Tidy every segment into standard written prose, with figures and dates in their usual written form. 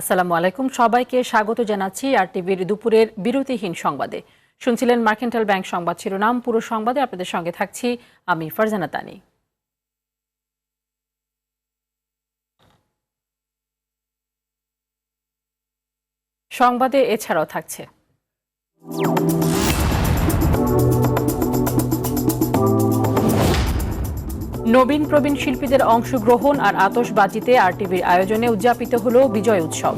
আসসালামু আলাইকুম, সবাইকে স্বাগত জানাচ্ছি আরটিভির দুপুরের বিরতিহীন সংবাদে। শুনছিলেন মার্কেন্টাইল ব্যাংক সংবাদ শিরোনাম। পুরো সংবাদে আপনাদের সঙ্গে থাকছি আমি ফারজানা তানি। সংবাদে এছাড়াও থাকছে নবীন প্রবীণ শিল্পীদের অংশগ্রহণ আর আতশবাজিতে আরটিভির আয়োজনে উদযাপিত হলো বিজয় উৎসব।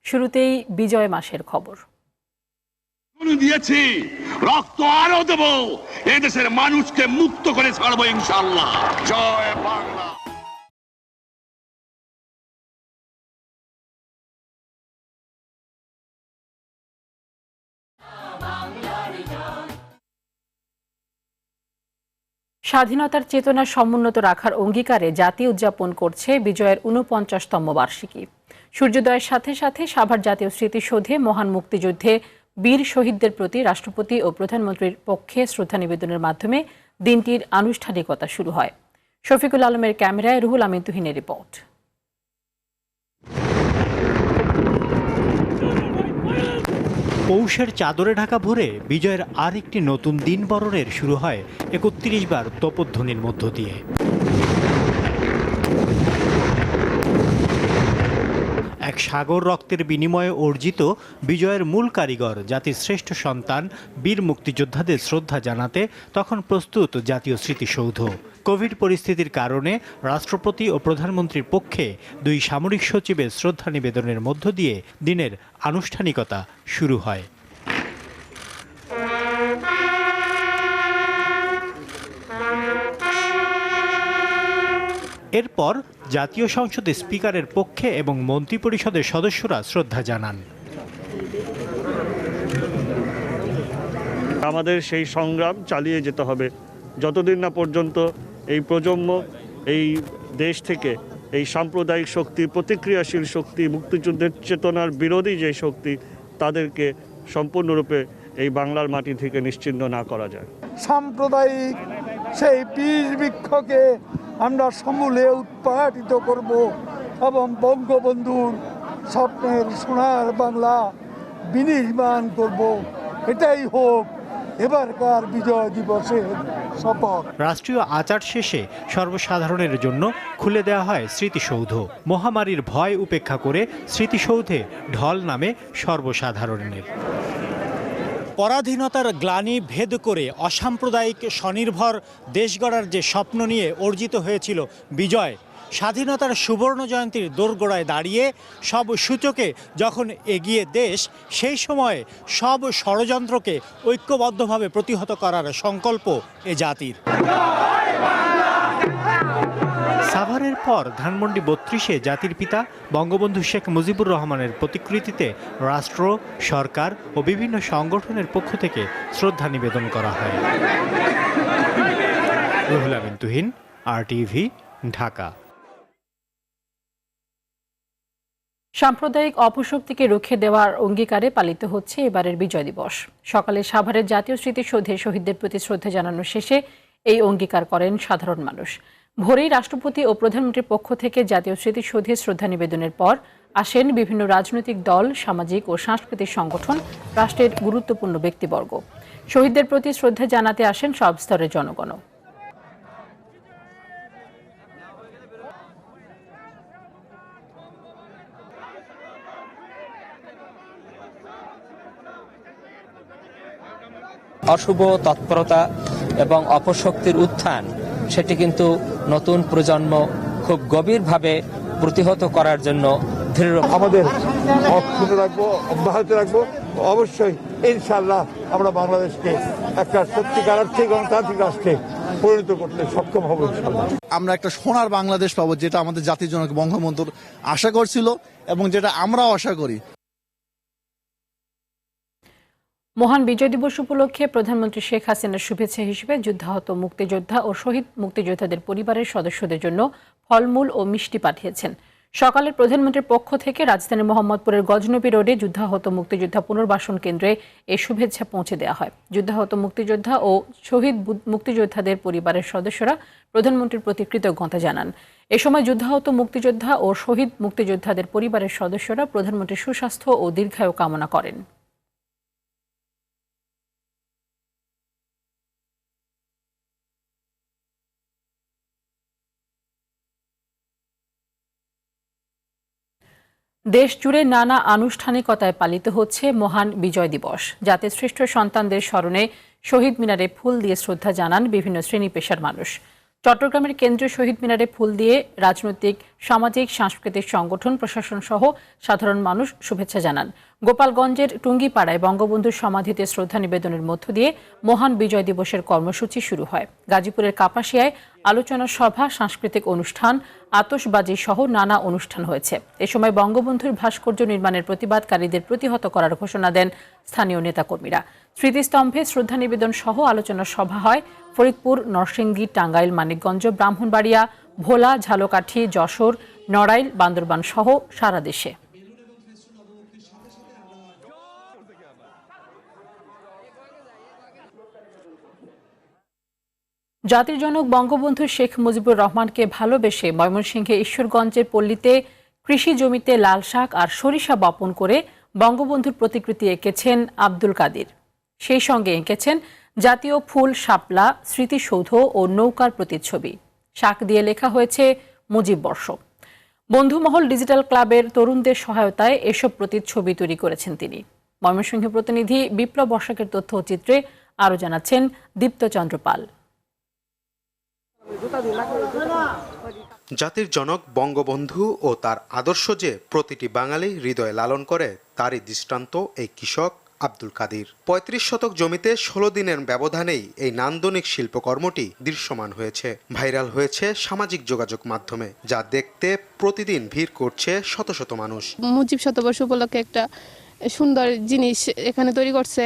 শুরুতেই বিজয় মাসের খবর। দিয়েছি, রক্ত আরো দেব, এদেশের মানুষকে মুক্ত করে ছাড়বো ইনশাআল্লাহ। জয় বাংলা। স্বাধীনতার চেতনা সমুন্নত রাখার অঙ্গীকারে জাতি উদযাপন করছে বিজয়ের ৪৯তম বার্ষিকী। সূর্যোদয়ের সাথে সাথে সাভার জাতীয় স্মৃতিসৌধে মহান মুক্তিযুদ্ধে বীর শহীদদের প্রতি রাষ্ট্রপতি ও প্রধানমন্ত্রীর পক্ষে শ্রদ্ধা নিবেদনের মাধ্যমে দিনটির আনুষ্ঠানিকতা শুরু হয়। শফিকুল আলমের ক্যামেরায় রুহুল আমিন তুহিনের রিপোর্ট। পৌষের চাদরে ঢাকা ভরে বিজয়ের আরেকটি নতুন দিন বরণের শুরু হয় ৩১ বার তোপধ্বনির মধ্য দিয়ে। এক সাগর রক্তের বিনিময়ে অর্জিত বিজয়ের মূল কারিগর জাতির শ্রেষ্ঠ সন্তান বীর মুক্তিযোদ্ধাদের শ্রদ্ধা জানাতে তখন প্রস্তুত জাতীয় স্মৃতিসৌধ। কোভিড পরিস্থিতির কারণে রাষ্ট্রপতি ও প্রধানমন্ত্রীর পক্ষে দুই সামরিক সচিবের শ্রদ্ধা নিবেদনের মধ্য দিয়ে দিনের আনুষ্ঠানিকতা শুরু হয়। এরপর জাতীয় সংসদে স্পিকারের পক্ষে এবং মন্ত্রিপরিষদের সদস্যরা শ্রদ্ধা জানান। আমাদের সেই সংগ্রাম চালিয়ে যেতে হবে যতদিন না পর্যন্ত এই প্রজন্ম এই দেশ থেকে এই সাম্প্রদায়িক শক্তি, প্রতিক্রিয়াশীল শক্তি, মুক্তিযুদ্ধের চেতনার বিরোধী যে শক্তি, তাদেরকে সম্পূর্ণরূপে এই বাংলার মাটি থেকে নিশ্চিহ্ন না করা যায়। সাম্প্রদায়িক সেই বীজ বৃক্ষকে আমরা সমূলে উৎপাটিত করব এবং বঙ্গবন্ধুর স্বপ্নের সোনার বাংলা বিনির্মাণ করব। এটাই হোক এবারকার বিজয় দিবসের শপথ। রাষ্ট্রীয় আচার শেষে সর্বসাধারণের জন্য খুলে দেওয়া হয় স্মৃতিসৌধ। মহামারীর ভয় উপেক্ষা করে স্মৃতিসৌধে ঢল নামে সর্বসাধারণের। পরাধীনতার গ্লানি ভেদ করে অসাম্প্রদায়িক স্বনির্ভর দেশ গড়ার যে স্বপ্ন নিয়ে অর্জিত হয়েছিল বিজয়, স্বাধীনতার সুবর্ণ জয়ন্তীর দোরগোড়ায় দাঁড়িয়ে সব সূচকে যখন এগিয়ে দেশ, সেই সময়ে সব ষড়যন্ত্রকে ঐক্যবদ্ধভাবে প্রতিহত করার সংকল্প এ জাতির। সাভারের পর ধানমন্ডি ৩২-এ জাতির পিতা বঙ্গবন্ধু শেখ মুজিবুর রহমানের প্রতিকৃতিতে রাষ্ট্র, সরকার ও বিভিন্ন সংগঠনের পক্ষ থেকে শ্রদ্ধা নিবেদন করা হয়। রুহুল আমিন তুহিন, আরটিভি, ঢাকা। সাম্প্রদায়িক অপশক্তিকে রুখে দেওয়ার অঙ্গীকারে পালিত হচ্ছে এবারের বিজয় দিবস। সকালে সাভারের জাতীয় স্মৃতিসৌধে শহীদদের প্রতি শ্রদ্ধা জানানো শেষে এই অঙ্গীকার করেন সাধারণ মানুষ। ভোরেই রাষ্ট্রপতি ও প্রধানমন্ত্রীর পক্ষ থেকে জাতীয় স্মৃতিসৌধে শ্রদ্ধা নিবেদনের পর আসেন বিভিন্ন রাজনৈতিক দল, সামাজিক ও সাংস্কৃতিক সংগঠন, রাষ্ট্রের গুরুত্বপূর্ণ ব্যক্তিবর্গ। শহীদদের প্রতি শ্রদ্ধা জানাতে আসেন সব স্তরের জনগণ। অশুভ তৎপরতা এবং অপশক্তির উত্থান, সেটি কিন্তু নতুন প্রজন্ম খুব গভীরভাবে প্রতিহত করার জন্য দৃঢ়। আমাদের অক্ষুণ্ণ রাখবো, অব্যাহত রাখবো। অবশ্যই ইনশাআল্লাহ আমরা বাংলাদেশকে একটা সত্যিকার অর্থে গণতান্ত্রিক রাষ্ট্রে পরিণত করতে সক্ষম হব ইনশাআল্লাহ। আমরা একটা সোনার বাংলাদেশ পাবো, যেটা আমাদের জাতির জনক বঙ্গবন্ধুর আশা করছিল এবং যেটা আমরাও আশা করি। মহান বিজয় দিবস উপলক্ষে প্রধানমন্ত্রী শেখ হাসিনার শুভেচ্ছা হিসেবে যুদ্ধাহত মুক্তিযোদ্ধা ও শহীদ মুক্তিযোদ্ধাদের পরিবারের সদস্যদের জন্য ফলমূল ও মিষ্টি পাঠিয়েছেন। সকালে প্রধানমন্ত্রীর পক্ষ থেকে রাজধানীর মোহাম্মদপুরের গজনবী রোডে যুদ্ধাহত মুক্তিযোদ্ধা পুনর্বাসন কেন্দ্রে এই শুভেচ্ছা পৌঁছে দেওয়া হয়। যুদ্ধাহত মুক্তিযোদ্ধা ও শহীদ মুক্তিযোদ্ধাদের পরিবারের সদস্যরা প্রধানমন্ত্রীর প্রতি কৃতজ্ঞতা জানান। এ সময় যুদ্ধাহত মুক্তিযোদ্ধা ও শহীদ মুক্তিযোদ্ধাদের পরিবারের সদস্যরা প্রধানমন্ত্রীর সুস্বাস্থ্য ও দীর্ঘায়ু কামনা করেন। দেশ জুড়ে নানা আনুষ্ঠানিকতায় পালিত হচ্ছে মহান বিজয় দিবস। জাতির শ্রেষ্ঠ সন্তানদের স্মরণে শহীদ মিনারে ফুল দিয়ে শ্রদ্ধা জানান বিভিন্ন শ্রেণী পেশার মানুষ। চট্টগ্রামের কেন্দ্রীয় শহীদ মিনারে ফুল দিয়ে রাজনৈতিক, সামাজিক, সাংস্কৃতিক সংগঠন, প্রশাসন সহ সাধারণ মানুষ শুভেচ্ছা জানান। গোপালগঞ্জের টুঙ্গিপাড়ায় বঙ্গবন্ধুর সমাধিতে শ্রদ্ধা নিবেদনের মধ্য দিয়ে মহান বিজয় দিবসের কর্মসূচি শুরু হয়। গাজীপুরের কাপাসিয়ায় আলোচনা সভা, সাংস্কৃতিক অনুষ্ঠান, আতশবাজি সহ নানা অনুষ্ঠান হয়েছে। এ সময় বঙ্গবন্ধুর ভাস্কর্য নির্মাণের প্রতিবাদকারীদের প্রতিহত করার ঘোষণা দেন স্থানীয় নেতাকর্মীরা। স্মৃতিস্তম্ভে শ্রদ্ধা নিবেদন সহ আলোচনা সভা হয় ফরিদপুর, নরসিংদী, টাঙ্গাইল, মানিকগঞ্জ, ব্রাহ্মণবাড়িয়া, ভোলা, ঝালকাঠি, যশোর, নড়াইল, বান্দরবান সহ সারা দেশে। জাতির জনক বঙ্গবন্ধু শেখ মুজিবুর রহমানকে ভালোবেসে ময়মনসিংহে ঈশ্বরগঞ্জের পল্লীতে কৃষি জমিতে লাল শাক আর সরিষা বপন করে বঙ্গবন্ধুর প্রতিকৃতি এঁকেছেন আব্দুল কাদির। সেই সঙ্গে এঁকেছেন জাতীয় ফুল, শাপলা, স্মৃতিসৌধ ও নৌকার প্রতিচ্ছবি। শাক দিয়ে লেখা হয়েছে মুজিব বর্ষ। বন্ধুমহল ডিজিটাল ক্লাবের তরুণদের সহায়তায় এসব প্রতিচ্ছবি তৈরি করেছেন তিনি। ময়মনসিংহ প্রতিনিধি বিপ্লব বর্ষাকের তথ্য ও চিত্রে আরও জানাচ্ছেন দীপ্তচন্দ্র পাল। জাতির জনক বঙ্গবন্ধু ও তার আদর্শ যে প্রতিটি বাঙালি হৃদয়ে লালন করে, তারই দৃষ্টান্ত এই কৃষক আব্দুল কাদির। ৩৫ শতক জমিতে ১৬ দিনের ব্যবধানেই এই নান্দনিক শিল্পকর্মটি দৃশ্যমান হয়েছে, ভাইরাল হয়েছে সামাজিক যোগাযোগ মাধ্যমে, যা দেখতে প্রতিদিন ভিড় করছে শত শত মানুষ। মুজিব শতবর্ষ উপলক্ষে একটা সুন্দর জিনিস এখানে তৈরি করছে।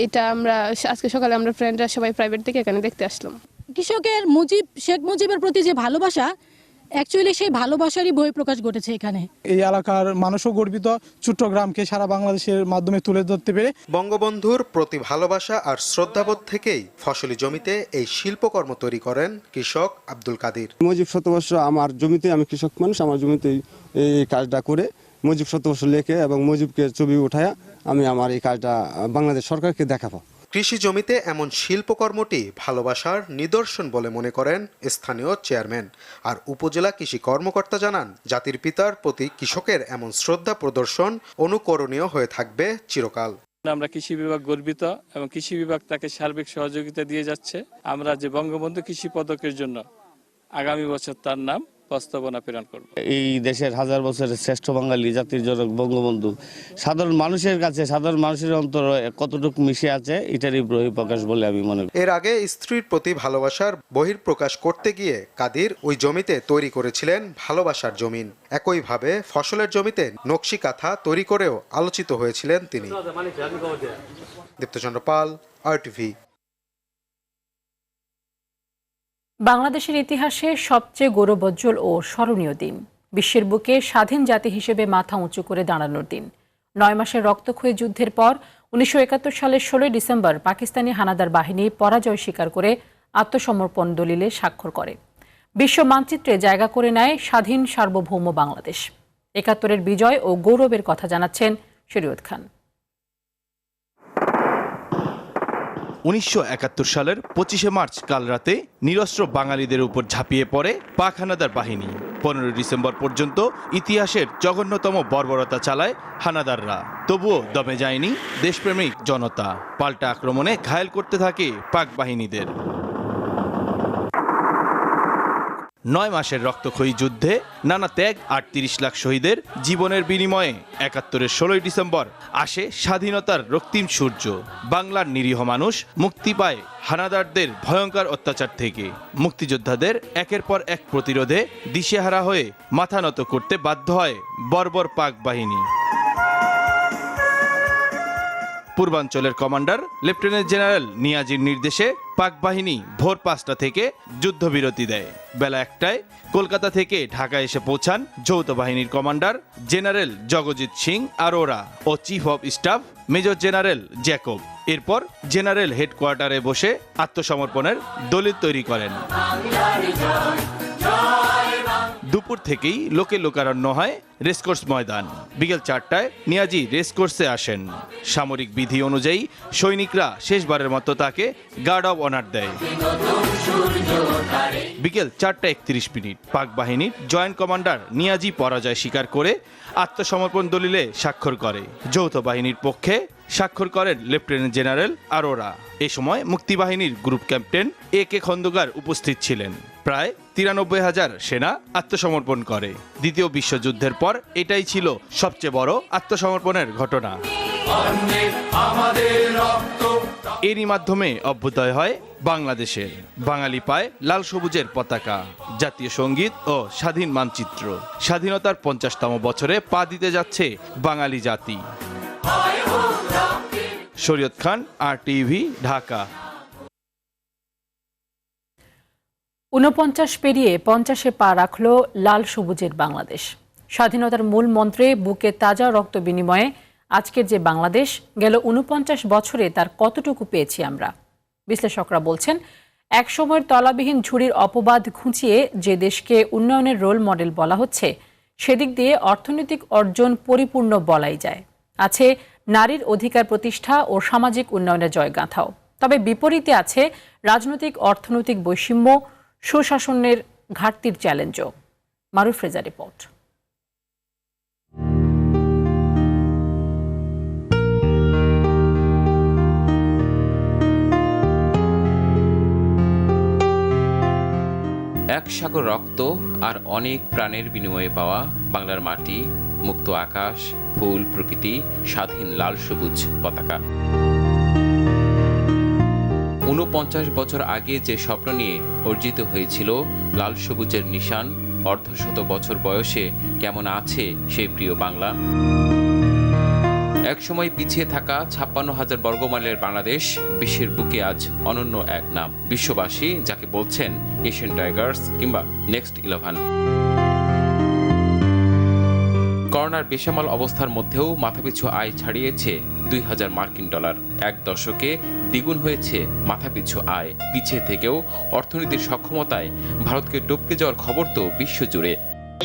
এটা আমরা আজকে সকালে আমরা ফ্রেন্ডরা সবাই প্রাইভেট থেকে এখানে দেখতে আসলাম। কৃষকের শেখ মুজিবের প্রতি যে ভালোবাসা, অ্যাকচুয়ালি সেই ভালোবাসারই বহিঃপ্রকাশ ঘটেছে এখানে। এই এলাকার মানুষও গর্বিত চট্টগ্রামকে সারা বাংলাদেশের মাধ্যমে তুলে ধরতে পেরে। বঙ্গবন্ধুর প্রতি ভালোবাসা আর শ্রদ্ধাবোধ থেকেই ফসলি জমিতে এই শিল্পকর্ম তৈরি করেন কৃষক আব্দুল কাদির। মুজিব শতবর্ষ আমার জমিতে, আমি কৃষক মানুষ, আমার জমিতে এই কাজটা করে মুজিব শতবর্ষ লেখে এবং মুজিবকে ছবি উঠায়া আমি আমার এই কাজটা বাংলাদেশ সরকারকে দেখাবো। কৃষি জমিতে এমন শিল্পকর্মটি ভালোবাসার নিদর্শন বলে মনে করেন স্থানীয় চেয়ারম্যান। আর উপজেলা কৃষি কর্মকর্তা জানান, জাতির পিতার প্রতি কৃষকের এমন শ্রদ্ধা প্রদর্শন অনুকরণীয় হয়ে থাকবে চিরকাল। আমরা কৃষি বিভাগ গর্বিত এবং কৃষি বিভাগ তাকে সার্বিক সহযোগিতা দিয়ে যাচ্ছে। আমরা যে বঙ্গবন্ধু কৃষি পদকের জন্য আগামী বছর তার নাম প্রস্তাবনা প্রেরণ করব। এই দেশের হাজার বছরের শ্রেষ্ঠ বাঙালি জাতির জনক বঙ্গবন্ধু সাধারণ মানুষের কাছে, সাধারণ মানুষের অন্তরে কতটুকু মিশে আছে, এটারই বহিঃপ্রকাশ বলে আমি মনে করি। এর আগে স্ত্রীর প্রতি ভালোবাসার বহিঃপ্রকাশ করতে গিয়ে কাদির ওই জমিতে তৈরি করেছিলেন ভালোবাসার জমিন। একইভাবে ফসলের জমিতে নকশি কাঁথা তৈরি করেও আলোচিত হয়েছিলেন তিনি। দীপ্তচন্দ্র পাল, RTV। বাংলাদেশের ইতিহাসে সবচেয়ে গৌরবোজ্জ্বল ও স্মরণীয় দিন, বিশ্বের বুকে স্বাধীন জাতি হিসেবে মাথা উঁচু করে দাঁড়ানোর দিন। ৯ মাসের রক্তক্ষয়ী যুদ্ধের পর ১৯৭১ সালের ১৬ ডিসেম্বর পাকিস্তানি হানাদার বাহিনী পরাজয় স্বীকার করে আত্মসমর্পণ দলিলে স্বাক্ষর করে। বিশ্ব মানচিত্রে জায়গা করে নেয় স্বাধীন সার্বভৌম বাংলাদেশ। ৭১-এর বিজয় ও গৌরবের কথা জানাচ্ছেন শরীয়ত খান। ১৯৭১ সালের ২৫শে মার্চ কাল রাতে নিরস্ত্র বাঙালিদের উপর ঝাঁপিয়ে পড়ে পাক হানাদার বাহিনী। ১৫ ডিসেম্বর পর্যন্ত ইতিহাসের জঘন্যতম বর্বরতা চালায় হানাদাররা। তবুও দমে যায়নি দেশপ্রেমিক জনতা, পাল্টা আক্রমণে ঘায়েল করতে থাকে পাক বাহিনীদের। ৯ মাসের রক্তক্ষয়ী যুদ্ধে নানা ত্যাগ আর ৩০ লাখ শহীদের জীবনের বিনিময়ে ৭১-এর ১৬ ডিসেম্বর আসে স্বাধীনতার রক্তিম সূর্য। বাংলার নিরীহ মানুষ মুক্তি পায় হানাদারদের ভয়ঙ্কর অত্যাচার থেকে। মুক্তিযোদ্ধাদের একের পর এক প্রতিরোধে দিশেহারা হয়ে মাথা নত করতে বাধ্য হয় বর্বর পাক বাহিনী। পূর্বাঞ্চলের কমান্ডার লেফটেন্যান্ট জেনারেল নিয়াজির নির্দেশে পাক বাহিনী ভোর 5টা থেকে যুদ্ধবিরতি দেয়। বেলা 1টায় কলকাতা থেকে ঢাকা এসে পৌঁছান যৌথ বাহিনীর কমান্ডার জেনারেল জগজিৎ সিং আরোরা ও chief of staff major general Jacob. এরপর জেনারেল হেডকোয়ার্টারে বসে আত্মসমর্পণের দলিল তৈরি করেন। দুপুর থেকেই লোকে লোকারণ্য হয় রেসকোর্স ময়দান। বিকেল 4টায় নিয়াজি রেসকোর্সে আসেন। সামরিক বিধি অনুযায়ী সৈনিকরা শেষবারের মতো তাকে গার্ড অব অনার দেয়। বিকেল 4:31 পাক বাহিনীর জয়েন্ট কমান্ডার নিয়াজি পরাজয় স্বীকার করে আত্মসমর্পণ দলিলে স্বাক্ষর করে। যৌথ বাহিনীর পক্ষে স্বাক্ষর করেন লেফটেন্যান্ট জেনারেল আরোরা। এ সময় মুক্তিবাহিনীর গ্রুপ ক্যাপ্টেন AK খন্দকার উপস্থিত ছিলেন। প্রায় 93,000 সেনা আত্মসমর্পণ করে। দ্বিতীয় বিশ্বযুদ্ধের পর এটাই ছিল সবচেয়ে বড় আত্মসমর্পণের ঘটনা। এরই মাধ্যমে অভ্যুদয় হয় বাংলাদেশের। বাঙালি পায় লাল সবুজের পতাকা, জাতীয় সঙ্গীত ও স্বাধীন মানচিত্র। স্বাধীনতার 50তম বছরে পা দিতে যাচ্ছে বাঙালি জাতি। শরীয়ত খান, RTV, ঢাকা। 49 পেরিয়ে 50-এ পা রাখল লাল সবুজের বাংলাদেশ। স্বাধীনতার মূল মন্ত্রে বুকে তাজা রক্ত বিনিময়ে আজকের যে বাংলাদেশ, গেল 49 বছরে তার কতটুকু পেয়েছি আমরা। বিশ্লেষকরা বলছেন, এক সময়ের তলাবিহীন ঝুড়ির অপবাদ ঘুঁচিয়ে যে দেশকে উন্নয়নের রোল মডেল বলা হচ্ছে, সেদিক দিয়ে অর্থনৈতিক অর্জন পরিপূর্ণ বলাই যায়। আছে নারীর অধিকার প্রতিষ্ঠা ও সামাজিক উন্নয়নের জয়গাঁথাও। তবে বিপরীতে আছে রাজনৈতিক অর্থনৈতিক বৈষম্য, সুশাসনের ঘাটতির চ্যালেঞ্জও। মারুফ রেজা রিপোর্ট। এক সাগর রক্ত আর অনেক প্রাণের বিনিময়ে পাওয়া বাংলার মাটি, মুক্ত আকাশ, ফুল, প্রকৃতি, স্বাধীন লাল সবুজ পতাকা। 49 বছর আগে যে স্বপ্ন নিয়ে অর্জিত হয়েছিল লাল সবুজের নিশান, অর্ধশত বছর বয়সে কেমন আছে সেই প্রিয় বাংলা? একসময় পিছিয়ে থাকা 56,000 বর্গমাইলের বাংলাদেশ বিশ্বের বুকে আজ অনন্য এক নাম। বিশ্ববাসী যাকে বলছেন এশিয়ান টাইগার্স কিংবা নেক্সট 11। করোনার বেসামাল অবস্থার মধ্যেও মাথাপিছু আয় ছাড়িয়েছে $2,000 মার্কিন। এক দশকে দ্বিগুণ হয়েছে মাথাপিছু আয়। পিছিয়ে থেকেও অর্থনীতির সক্ষমতায় ভারতকে টপকে যাওয়ার খবর তো বিশ্বজুড়ে।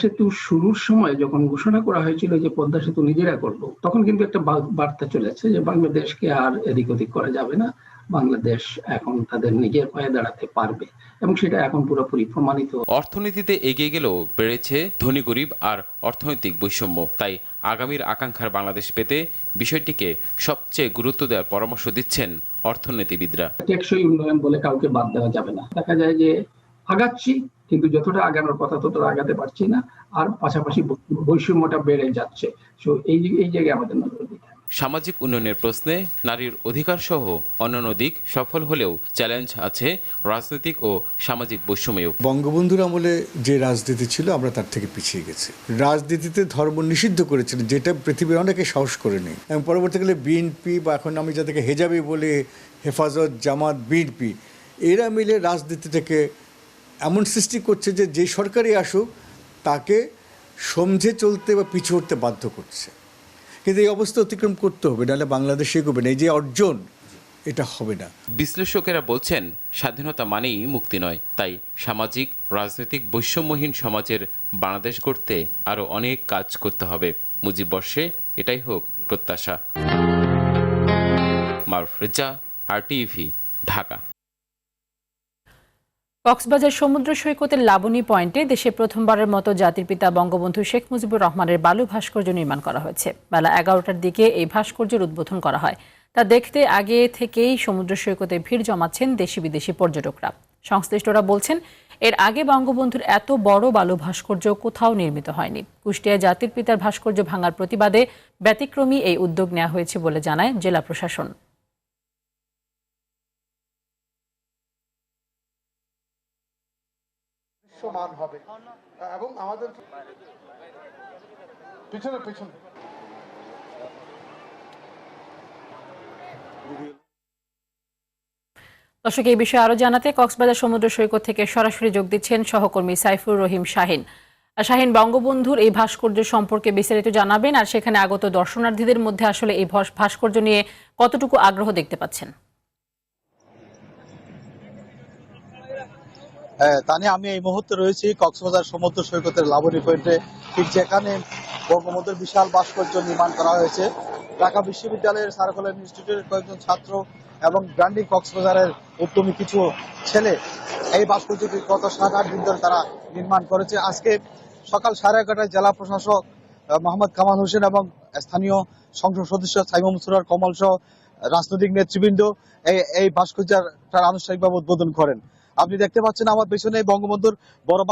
সেতু শুরুর সময় যখন ঘোষণা করা হয়েছিল যে পদ্মা সেতু নিজেরা করব, তখন কিন্তু একটা বার্তা চলেছে যে বাংলাদেশকে আর এদিক ওদিক করা যাবে না, বাংলাদেশ এখন তাদের নিজের পায়ে দাঁড়াতে পারবে, এবং সেটা এখন পুরোপুরি প্রমাণিত। অর্থনীতিতে এগিয়ে গেলেও বেড়েছে ধনী গরিব আর অর্থনৈতিক বৈষম্য। তাই আগামীর আকাঙ্ক্ষার বাংলাদেশ পেতে বিষয়টিকে সবচেয়ে গুরুত্ব দেওয়ার পরামর্শ দিচ্ছেন অর্থনীতিবিদরা। টেকসই উন্নয়ন বলে কাউকে বাদ দেওয়া যাবে না। দেখা যায় যে আগাচ্ছি, কিন্তু যতটা আগানোর কথা ততটা আগাতে পারছি না, আর পাশাপাশি বৈষম্যটা বেড়ে যাচ্ছে। সো এই জায়গায় আমাদের নজর দিতে হবে। সামাজিক উন্নয়নের প্রশ্নে নারীর অধিকার সহ অন্যান্য দিক সফল হলেও চ্যালেঞ্জ আছে রাজনৈতিক ও সামাজিক বৈষম্যেও। বঙ্গবন্ধুর আমলে যে রাজনীতি ছিল, আমরা তার থেকে পিছিয়ে গেছি। রাজনীতিতে ধর্ম নিষিদ্ধ করেছিলেন, যেটা পৃথিবীর অনেকে সাহস করে নেই। এবং পরবর্তীকালে বিএনপি বা এখন আমি যাদেরকে হেজাবি বলে, হেফাজত, জামাত, বিএনপি, এরা মিলে রাজনীতিটাকে এমন সৃষ্টি করছে যে যে সরকারই আসুক তাকে সমঝে চলতে বা পিছু হতে বাধ্য করছে। কিন্তু এই অবস্থা অতিক্রম করতে হবে, নাহলে বাংলাদেশ এগোবে না। এই যে অর্জন, এটা হবে না। বিশ্লেষকেরা বলছেন, স্বাধীনতা মানেই মুক্তি নয়। তাই সামাজিক রাজনৈতিক বৈষম্যহীন সমাজের বাংলাদেশ গড়তে আরও অনেক কাজ করতে হবে। মুজিব বর্ষে এটাই হোক প্রত্যাশা। মারুফ রেজা, RTV, ঢাকা। কক্সবাজার সমুদ্র সৈকতের লাবণী পয়েন্টে দেশে প্রথমবারের মতো জাতির পিতা বঙ্গবন্ধু শেখ মুজিবুর রহমানের বালু ভাস্কর্য নির্মাণ করা হয়েছে। বেলা 11টার দিকে এই ভাস্কর্যের উদ্বোধন করা হয়। তা দেখতে আগে থেকেই সমুদ্র সৈকতে ভিড় জমাচ্ছেন দেশি বিদেশি পর্যটকরা। সংশ্লিষ্টরা বলছেন, এর আগে বঙ্গবন্ধুর এত বড় বালু ভাস্কর্য কোথাও নির্মিত হয়নি। কুষ্টিয়ায় জাতির পিতার ভাস্কর্য ভাঙার প্রতিবাদে ব্যতিক্রমী এই উদ্যোগ নেওয়া হয়েছে বলে জানায় জেলা প্রশাসন। মান হবে এবং আমাদের পিছনে দর্শক, এই বিষয়ে আরো জানাতে কক্সবাজার সমুদ্র সৈকত থেকে সরাসরি যোগ দিচ্ছেন সহকর্মী সাইফুর রহিম শাহিন। শাহিন, বঙ্গবন্ধুর এই ভাস্কর্য সম্পর্কে বিস্তারিত জানাবেন, আর সেখানে আগত দর্শনার্থীদের মধ্যে আসলে এই ভাস্কর্য নিয়ে কতটুকু আগ্রহ দেখতে পাচ্ছেন? তানি, আমি এই মুহূর্তে রয়েছি কক্সবাজার সমুদ্র সৈকতের লাবণী পয়েন্টে, ঠিক যেখানে বঙ্গবন্ধুর বিশাল ভাস্কর্য নির্মাণ করা হয়েছে। ঢাকা বিশ্ববিদ্যালয়ের সার্কুলার ইনস্টিটিউটের কয়েকজন ছাত্র এবং ব্র্যান্ডিং কক্সবাজারের উদ্যমী কিছু ছেলে এই ভাস্কর্যটি গত 7-8 দিন ধরে তারা নির্মাণ করেছে। আজকে সকাল 11:30টায় জেলা প্রশাসক মোহাম্মদ কামাল হোসেন এবং স্থানীয় সংসদ সদস্য সাইমুম সুরার কমল সহ রাজনৈতিক নেতৃবৃন্দ এই ভাস্কর্যটার আনুষ্ঠানিকভাবে উদ্বোধন করেন। আপনি দেখতে পাচ্ছেন আমার পেছনে বঙ্গবন্ধুর বড়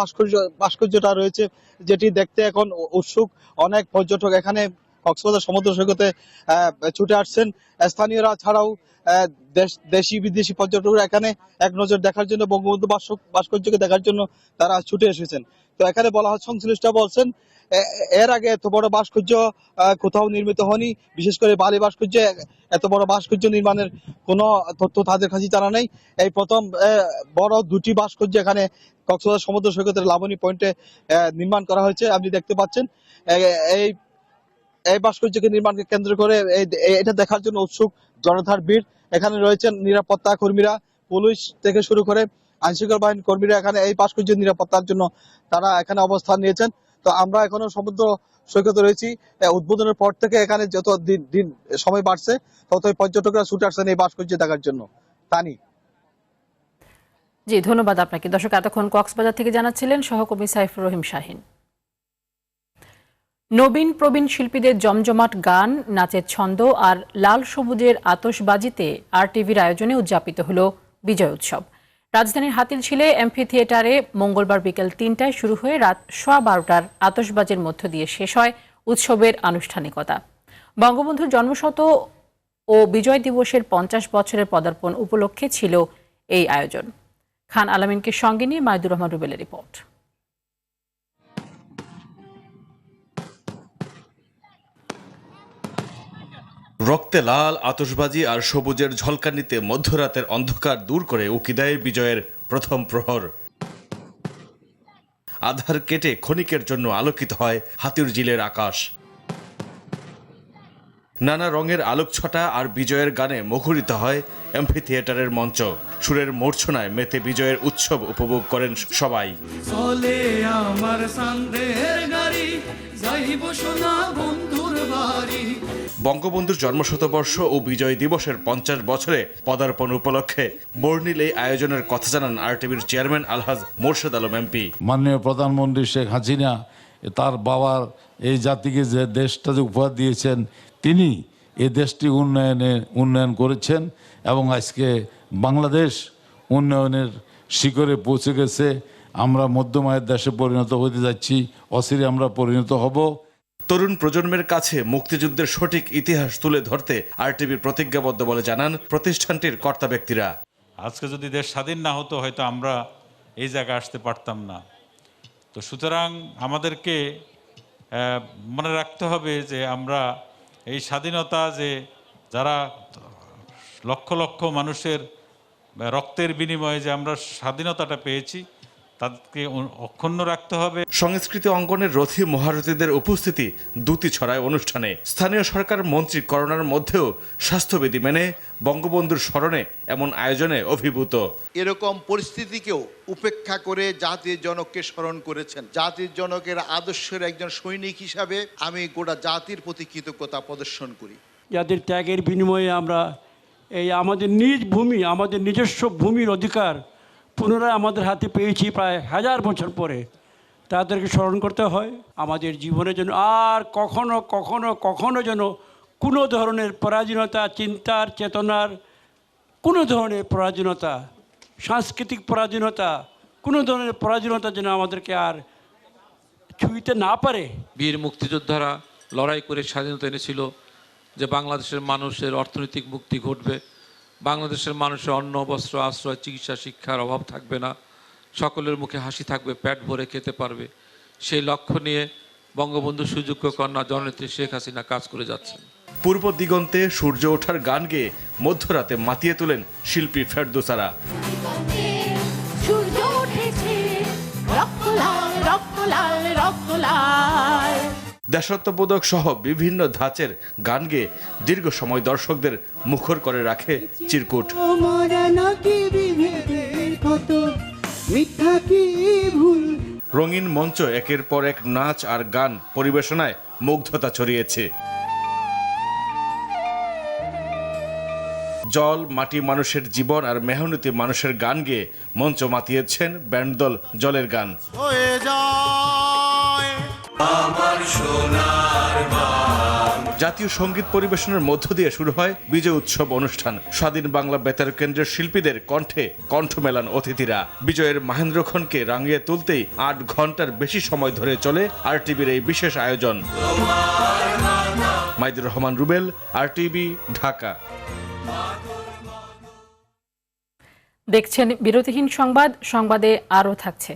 ভাস্কর্যটা রয়েছে, যেটি দেখতে এখন উৎসুক অনেক পর্যটক এখানে কক্সবাজার সমুদ্র সৈকতে ছুটে আসছেন। স্থানীয়রা ছাড়াও দেশি বিদেশি পর্যটকরা এখানে এক নজর দেখার জন্য, বঙ্গবন্ধু ভাস্কর্যকে দেখার জন্য তারা ছুটে এসেছেন। তো এখানে বলা হয়, সংশ্লিষ্টরা বলছেন এর আগে এত বড় ভাস্কর্য কোথাও নির্মিত হয়নি, বিশেষ করে বালি ভাস্কর্য এত বড় ভাস্কর্য নির্মাণের কোনো তথ্য তাদের কাছে জানা নেই। এই প্রথম বড় দুটি ভাস্কর্য এখানে কক্সবাজার সমুদ্র সৈকতের লাবণী পয়েন্টে নির্মাণ করা হয়েছে। আপনি দেখতে পাচ্ছেন এই ভাস্কর্যকে নির্মাণকে কেন্দ্র করে এটা দেখার জন্য উৎসুক জনতার ভিড়। এখানে রয়েছেন নিরাপত্তা কর্মীরা, পুলিশ থেকে শুরু করে আইনশৃঙ্খলা বাহিনীর কর্মীরা এখানে এই ভাস্কর্য নিরাপত্তার জন্য তারা এখানে অবস্থান নিয়েছেন। তো আমরা এখনো সমুদ্র সৈকতে রয়েছি। উদ্বোধনের পর থেকে এখানে যত দিন সময় বাড়ছে ততই পর্যটকরা ছুটে আসছেন এই ভাস্কর্য দেখার জন্য। তানি। জি, ধন্যবাদ আপনাকে। দর্শক, এতক্ষণ কক্সবাজার থেকে জানাচ্ছিলেন সহকর্মী সাইফুর রহিম শাহিন। নবীন প্রবীণ শিল্পীদের জমজমাট গান, নাচের ছন্দ আর লাল সবুজের আতশবাজিতে আরটিভির আয়োজনে উদযাপিত হল বিজয় উৎসব। রাজধানীর হাতিরঝিলে এমফি থিয়েটারে মঙ্গলবার বিকেল 3টায় শুরু হয়ে রাত 12:15টার আতশবাজির মধ্য দিয়ে শেষ হয় উৎসবের আনুষ্ঠানিকতা। বঙ্গবন্ধুর জন্মশত ও বিজয় দিবসের 50 বছরের পদার্পণ উপলক্ষে ছিল এই আয়োজন। খান আলামিনকে সঙ্গে নিয়ে মাইদুর রহমান রুবেলের রিপোর্ট। রক্তে লাল আতশবাজি আর সবুজের ঝলকানিতে মধ্যরাতের অন্ধকার দূর করে উকি দেয় বিজয়ের প্রথম প্রহর। আধার কেটে ক্ষণিকের জন্য আলোকিত হয় হাতিরঝিলের আকাশ। নানা রঙের আলোকছটা আর বিজয়ের গানে মুখরিত হয় এমফি থিয়েটারের মঞ্চ। সুরের মূর্ছনায় মেতে বিজয়ের উৎসব উপভোগ করেন সবাই। বঙ্গবন্ধুর জন্মশতবর্ষ ও বিজয় দিবসের 50 বছরে পদার্পণ উপলক্ষে বর্ণিল এই আয়োজনের কথা জানান আরটিভির চেয়ারম্যান আলহাজ মোর্শেদ আলম এমপি। মাননীয় প্রধানমন্ত্রী শেখ হাসিনা তার বাবার এই জাতিকে যে দেশটা উপহার দিয়েছেন, তিনি এই দেশটি উন্নয়ন করেছেন এবং আজকে বাংলাদেশ উন্নয়নের শিখরে পৌঁছে গেছে। আমরা মধ্যম আয়ের দেশে পরিণত হতে যাচ্ছি, অচিরে আমরা পরিণত হব। তরুণ প্রজন্মের কাছে মুক্তিযুদ্ধের সঠিক ইতিহাস তুলে ধরতে আরটিভি প্রতিজ্ঞাবদ্ধ বলে জানান প্রতিষ্ঠানটির কর্তা ব্যক্তিরা। আজকে যদি দেশ স্বাধীন না হতো হয়তো আমরা এই জায়গায় আসতে পারতাম না। তো সুতরাং আমাদেরকে মনে রাখতে হবে যে আমরা এই স্বাধীনতা, যে যারা লক্ষ লক্ষ মানুষের রক্তের বিনিময়ে যে আমরা স্বাধীনতাটা পেয়েছি, তাদেরকে অক্ষুণ্ণ রাখতে হবে। সংস্কৃতি অঙ্গনের রথী মহারথীদের উপস্থিতি দ্যুতি ছড়ায় অনুষ্ঠানে। স্থানীয় সরকার মন্ত্রী করোনার মধ্যেও স্বাস্থ্যবিধি মেনে বঙ্গবন্ধুর স্মরণে এমন আয়োজনে অভিভূত। এরকম পরিস্থিতিকেও উপেক্ষা করে জাতির জনককে স্মরণ করেছেন। জাতির জনকের আদর্শের একজন সৈনিক হিসাবে আমি গোটা জাতির প্রতি কৃতজ্ঞতা প্রদর্শন করি। যাদের ত্যাগের বিনিময়ে আমরা এই আমাদের নিজ ভূমি, আমাদের নিজস্ব ভূমির অধিকার পুনরায় আমাদের হাতে পেয়েছি প্রায় 1000 বছর পরে, তাদেরকে স্মরণ করতে হয়। আমাদের জীবনের জন্য আর কখনো কখনো কখনো যেন কোনো ধরনের পরাধীনতা, চিন্তার চেতনার কোনো ধরনের পরাধীনতা, সাংস্কৃতিক পরাধীনতা, কোনো ধরনের পরাধীনতা যেন আমাদেরকে আর ছুঁইতে না পারে। বীর মুক্তিযোদ্ধারা লড়াই করে স্বাধীনতা এনেছিল যে বাংলাদেশের মানুষের অর্থনৈতিক মুক্তি ঘটবে, বাংলাদেশের মানুষের অন্ন, বস্ত্র, আশ্রয়, চিকিৎসা, শিক্ষার অভাব থাকবে না, সকলের মুখে হাসি থাকবে, পেট ভরে খেতে পারবে। সেই লক্ষ্য নিয়ে বঙ্গবন্ধু সুযোগ্য কন্যা জননেত্রী শেখ হাসিনা কাজ করে যাচ্ছেন। পূর্ব দিগন্তে সূর্য ওঠার গান গেয়ে মধ্যরাতে মাতিয়ে তোলেন শিল্পী ফেরদৌসারা। দেশাত্মবোধক সহ বিভিন্ন ধাঁচের গান গেয়ে দীর্ঘ সময় দর্শকদের মুখর করে রাখে চিরকুট। রঙিন মঞ্চ একের পর এক নাচ আর গান পরিবেশনায় মুগ্ধতা ছড়িয়েছে। জল, মাটি, মানুষের জীবন আর মেহনতি মানুষের গান গেয়ে মঞ্চ মাতিয়েছেন ব্যান্ড দল জলের গান। জাতীয় সঙ্গীত পরিবেশনের মধ্য দিয়ে শুরু হয় বিজয় উৎসব অনুষ্ঠান। স্বাধীন বাংলা বেতার কেন্দ্রের শিল্পীদের কণ্ঠে কণ্ঠ মেলান অতিথিরা। বিজয়ের মাহেন্দ্রক্ষণকে রাঙিয়ে তুলতেই 8 ঘন্টার বেশি সময় ধরে চলে আরটিভির এই বিশেষ আয়োজন। মাইদুর রহমান রুবেল, আরটিভি, ঢাকা। দেখছেন বিরতিহীন সংবাদ। সংবাদে আরও থাকছে।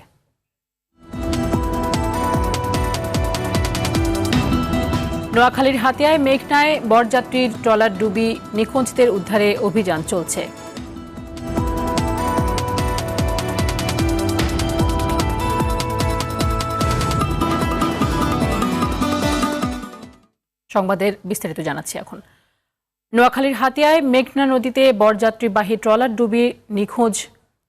নোয়াখালীর হাতিয়ায় মেঘনায় বরযাত্রীর ট্রলার ডুবি, নিখোঁজদের উদ্ধারে অভিযান চলছে। সংবাদের বিস্তারিত জানাচ্ছি এখন। নোয়াখালীর হাতিয়ায় মেঘনা নদীতে বরযাত্রীবাহী ট্রলার ডুবি নিখোঁজ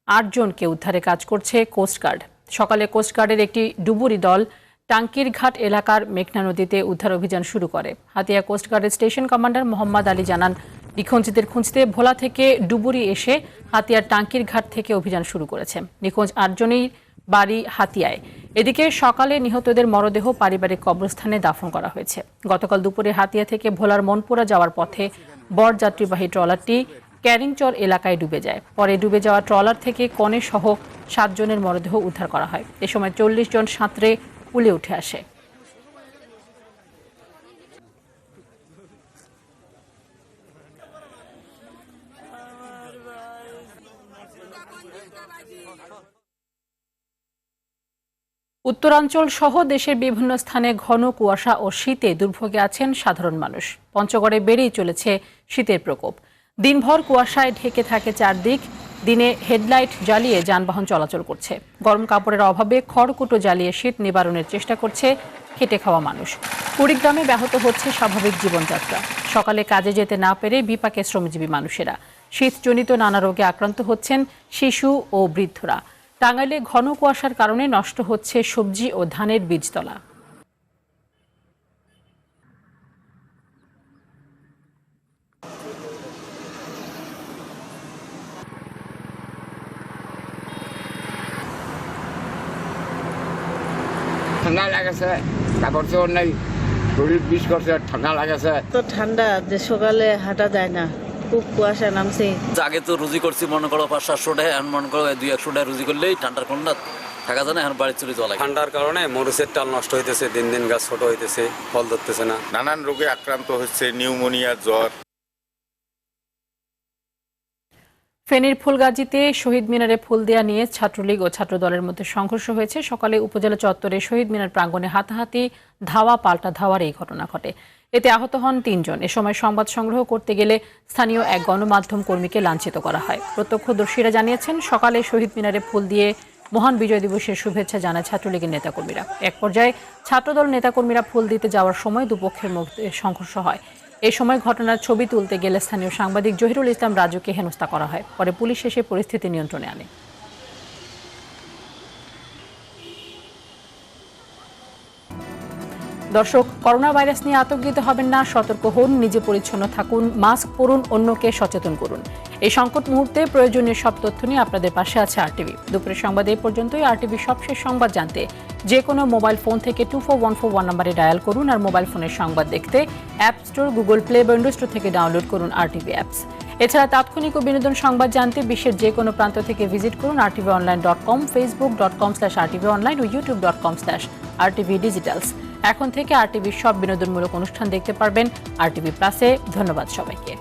8 জনকে উদ্ধারে কাজ করছে কোস্টগার্ড। সকালে কোস্টগার্ডের একটি ডুবুরি দল টাঙ্কির ঘাট এলাকার মেঘনা নদীতে উদ্ধার অভিযান শুরু করে। হাতিয়া কোস্টগার্ডের স্টেশন কমান্ডার মোহাম্মদ আলী জানান, নিখোঁজদের খুঁজতে ভোলা থেকে ডুবুরি এসে হাতিয়ার টাঙ্কির ঘাট থেকে অভিযান শুরু করেছে। নিখোঁজ 8 জনেই বাড়ি হাতিয়ায়। এদিকে সকালে নিহতদের মরদেহ পারিবারিক কবরস্থানে দাফন করা হয়েছে। গতকাল দুপুরে হাতিয়া থেকে ভোলার মনপুরা যাওয়ার পথে বরযাত্রীবাহী ট্রলারটি ক্যারিংচর এলাকায় ডুবে যায়। পরে ডুবে যাওয়া ট্রলার থেকে কনে সহ 7 জনের মরদেহ উদ্ধার করা হয়। এ সময় 40 জন সাঁতরে কুলে উঠে আসে। উত্তরাঞ্চল সহ দেশের বিভিন্ন স্থানে ঘন কুয়াশা ও শীতে দুর্ভোগে আছেন সাধারণ মানুষ। পঞ্চগড়ে বেড়েই চলেছে শীতের প্রকোপ। দিনভর কুয়াশায় ঢেকে থাকে চারদিক। দিনে হেডলাইট জ্বালিয়ে যানবাহন চলাচল করছে। গরম কাপড়ের অভাবে খড়কুটো জ্বালিয়ে শীত নিবারণের চেষ্টা করছে খেটে খাওয়া মানুষ। কুড়িগ্রামে ব্যাহত হচ্ছে স্বাভাবিক জীবনযাত্রা। সকালে কাজে যেতে না পেরে বিপাকে শ্রমজীবী মানুষেরা। শীতজনিত নানা রোগে আক্রান্ত হচ্ছেন শিশু ও বৃদ্ধরা। টাঙ্গাইলে ঘন কুয়াশার কারণে নষ্ট হচ্ছে সবজি ও ধানের বীজতলা। ঠান্ডা লাগেছে, কাপড় চোপড় নেই, শরীর বিষ করছে, ঠান্ডা লাগেছে। তো ঠান্ডা যে সকালে হাঁটা যায় না, খুব কুয়াশা নামছে। আগে তো রুজি করছি মনে করো 500-700 টাকা, এখন মনে করো 200-100 টাকা রুজি করলেই ঠান্ডার কোনটা থাকা যায় না। এখন বাড়ি চলে যাওয়া লাগে। ঠান্ডার কারণে মরিচের টাল নষ্ট হইতেছে, দিন দিন গাছ ছোট হইতেছে, ফল ধরতেছে না। নানান রোগে আক্রান্ত হচ্ছে, নিউমোনিয়া, জ্বর। ফেনীর ফুলগাজীতে শহীদ মিনারে ফুল দেয়া নিয়ে ছাত্রলীগ ও ছাত্রদলের মধ্যে সংঘর্ষ হয়েছে। সকালে উপজেলা চত্বরে শহীদ মিনার প্রাঙ্গণে হাতাহাতি, ধাওয়া পাল্টা ধাওয়ার এই ঘটনা ঘটে। এতে আহত হন 3 জন। এ সময় সংবাদ সংগ্রহ করতে গেলে স্থানীয় এক গণমাধ্যম কর্মীকে লাঞ্ছিত করা হয়। প্রত্যক্ষদর্শীরা জানিয়েছেন, সকালে শহীদ মিনারে ফুল দিয়ে মহান বিজয় দিবসের শুভেচ্ছা জানায় ছাত্রলীগের নেতাকর্মীরা। এক পর্যায়ে ছাত্রদল নেতাকর্মীরা ফুল দিতে যাওয়ার সময় দুপক্ষের মধ্যে সংঘর্ষ হয়। এই সময় ঘটনার ছবি তুলতে গেলে স্থানীয় সাংবাদিক জহিরুল ইসলাম রাজুকে হেনস্থা করা হয়। পরে পুলিশ এসে পরিস্থিতি নিয়ন্ত্রণে আনে। দর্শক, করোনা ভাইরাস নিয়ে আতঙ্কিত হবেন না, সতর্ক হন, নিজে পরিচ্ছন্ন থাকুন, মাস্ক পরুন, অন্যকে সচেতন করুন। এই সংকট মুহূর্তে প্রয়োজনীয় সব তথ্য নিয়ে আপনাদের পাশে আছে আরটিভি। দুপুরের সংবাদ এই পর্যন্তই। আরটিভি সবশেষ সংবাদ জানতে যে কোনো মোবাইল ফোন থেকে 24141 নম্বরে ডায়াল করুন। আর মোবাইল ফোনের সংবাদ দেখতে অ্যাপ স্টোর, গুগল প্লে বা উইন্ডোজ স্টোর থেকে ডাউনলোড করুন আরটিভি অ্যাপস। এছাড়া তাৎক্ষণিক ও বিনোদন সংবাদ জানতে বিশ্বের যে কোনো প্রান্ত থেকে ভিজিট করুন rtvonline.com, facebook.com/rtvonline ও youtube.com/rtvdigitals। এখন থেকে আরটিভির সব বিনোদনমূলক অনুষ্ঠান দেখতে পারবেন আরটিভি প্লাসে। ধন্যবাদ সবাইকে।